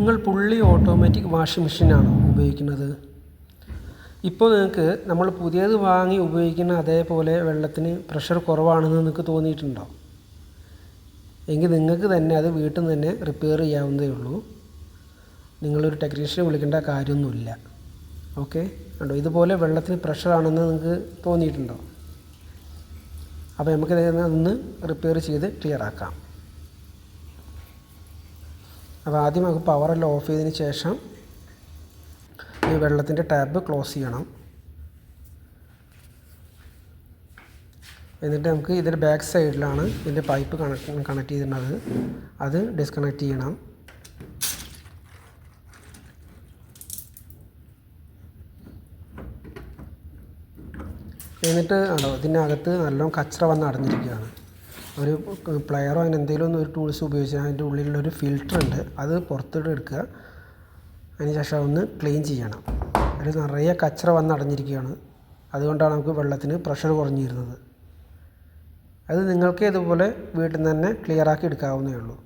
നിങ്ങൾ fully automatic washing മെഷീനാണോ ഉപയോഗിക്കുന്നത്? ഇപ്പോൾ നിങ്ങൾക്ക് നമ്മൾ പുതിയത് വാങ്ങി ഉപയോഗിക്കുന്ന അതേപോലെ വെള്ളത്തിന് പ്രഷർ കുറവാണെന്ന് നിങ്ങൾക്ക് തോന്നിയിട്ടുണ്ടോ? എങ്കിൽ നിങ്ങൾക്ക് തന്നെ അത് വീട്ടിൽ നിന്ന് തന്നെ റിപ്പയർ ചെയ്യാവുന്നതേ ഉള്ളൂ. നിങ്ങളൊരു ടെക്നീഷ്യനെ വിളിക്കേണ്ട കാര്യമൊന്നുമില്ല. ഓക്കെ, കണ്ടോ, ഇതുപോലെ വെള്ളത്തിന് പ്രഷറാണെന്ന് നിങ്ങൾക്ക് തോന്നിയിട്ടുണ്ടോ? അപ്പോൾ നമുക്ക് അതൊന്ന് റിപ്പയർ ചെയ്ത് ക്ലിയർ ആക്കാം. അപ്പോൾ ആദ്യം നമുക്ക് പവറെല്ലാം ഓഫ് ചെയ്തതിന് ശേഷം ഈ വെള്ളത്തിൻ്റെ ടാപ്പ് ക്ലോസ് ചെയ്യണം. എന്നിട്ട് നമുക്ക് ഇതിൻ്റെ ബാക്ക് സൈഡിലാണ് ഇതിൻ്റെ പൈപ്പ് കണക്ട് ചെയ്തിട്ടുള്ളത്, അത് ഡിസ്കണക്ട് ചെയ്യണം. എന്നിട്ട് ഉണ്ടോ ഇതിനകത്ത് നല്ലോണം കച്ചറ വന്ന് അടഞ്ഞിരിക്കുകയാണ്. ഒരു പ്ലെയറോ അങ്ങനെ എന്തെങ്കിലും ഒരു ടൂൾസ് ഉപയോഗിച്ചാൽ അതിൻ്റെ ഉള്ളിലുള്ളൊരു ഫിൽറ്റർ ഉണ്ട്, അത് പുറത്തോട്ട് എടുക്കുക. അതിന് ശേഷം ഒന്ന് ക്ലീൻ ചെയ്യണം. അതിൽ നിറയെ കച്ചറ വന്ന് അടഞ്ഞിരിക്കുകയാണ്, അതുകൊണ്ടാണ് നമുക്ക് വെള്ളത്തിന് പ്രഷർ കുറഞ്ഞിരുന്നത്. അത് നിങ്ങൾക്ക് ഇതുപോലെ വീട്ടിൽ നിന്ന് തന്നെ ക്ലിയറാക്കി എടുക്കാവുന്നേ ഉള്ളൂ.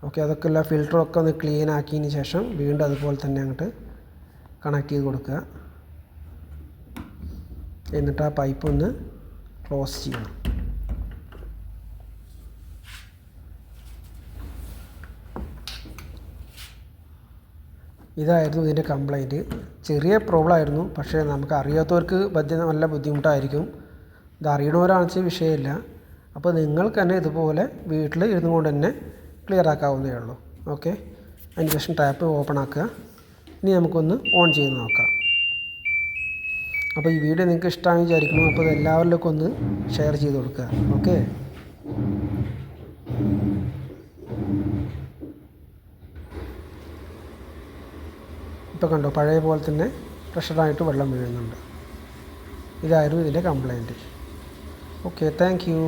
ഓക്കെ, അതൊക്കെ എല്ലാ ഫിൽറ്ററൊക്കെ ഒന്ന് ക്ലീൻ ആക്കിയതിന് ശേഷം വീണ്ടും അതുപോലെ തന്നെ അങ്ങോട്ട് കണക്ട് ചെയ്ത് കൊടുക്കുക. എന്നിട്ട് ആ പൈപ്പ് ഒന്ന് ക്ലോസ് ചെയ്യണം. ഇതായിരുന്നു ഇതിൻ്റെ കംപ്ലൈൻറ്റ്. ചെറിയ പ്രോബ്ലം ആയിരുന്നു, പക്ഷേ നമുക്ക് അറിയാത്തവർക്ക് നല്ല ബുദ്ധിമുട്ടായിരിക്കും. ഇത് അറിയണവരാണെന്ന് വെച്ചാൽ വിഷയമില്ല. അപ്പോൾ നിങ്ങൾക്ക് തന്നെ ഇതുപോലെ വീട്ടിൽ ഇരുന്നു കൊണ്ട് തന്നെ ക്ലിയർ ആക്കാവുന്നതേ ഉള്ളൂ. ഓക്കെ, അതിന് ശേഷം ടാപ്പ് ഓപ്പൺ ആക്കുക. ഇനി നമുക്കൊന്ന് ഓൺ ചെയ്ത് നോക്കാം. അപ്പോൾ ഈ വീഡിയോ നിങ്ങൾക്ക് ഇഷ്ടമാണെന്ന് വിചാരിക്കുന്നു. അപ്പോൾ ഇത് എല്ലാവരിലേക്കും ഒന്ന് ഷെയർ ചെയ്ത് കൊടുക്കുക. ഓക്കെ, ഇപ്പോൾ കണ്ടോ, പഴയ പോലെ തന്നെ പ്രഷറായിട്ട് വെള്ളം വീഴുന്നുണ്ട്. ഇതായിരുന്നു ഇതിൻ്റെ കംപ്ലൈൻറ്റ്. Okay, thank you.